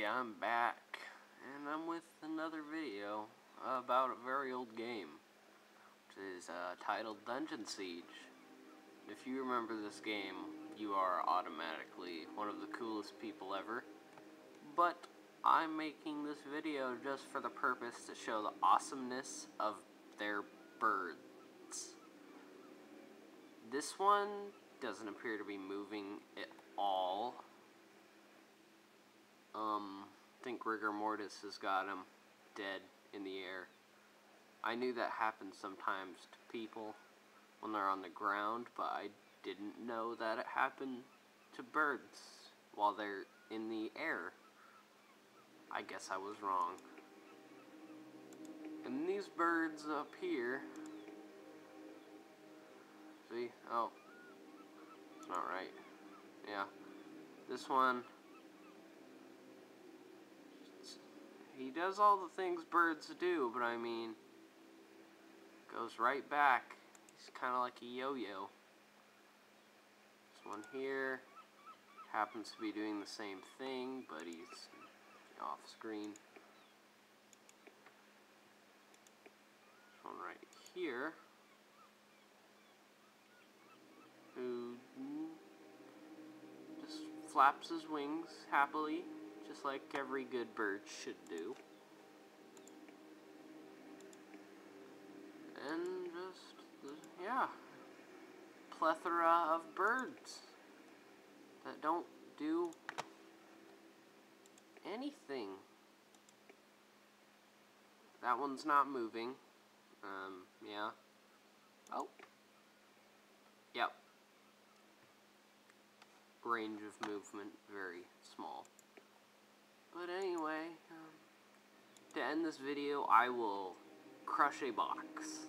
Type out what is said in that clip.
Hey, I'm back, and I'm with another video about a very old game, which is titled Dungeon Siege. If you remember this game, you are automatically one of the coolest people ever, but I'm making this video just for the purpose to show the awesomeness of their birds. This one doesn't appear to be moving at all. I think rigor mortis has got him dead in the air. I knew that happens sometimes to people when they're on the ground, but I didn't know that it happened to birds while they're in the air. I guess I was wrong. And these birds up here, see? Oh, it's not right. Yeah, this one, he does all the things birds do, but I mean, goes right back. He's kind of like a yo-yo. This one here happens to be doing the same thing, but he's off screen. This one right here, who just flaps his wings happily, just like every good bird should do. And just, yeah, plethora of birds that don't do anything. That one's not moving. Yeah. Oh. Yep. Range of movement, very small. But anyway, to end this video, I will crush a box.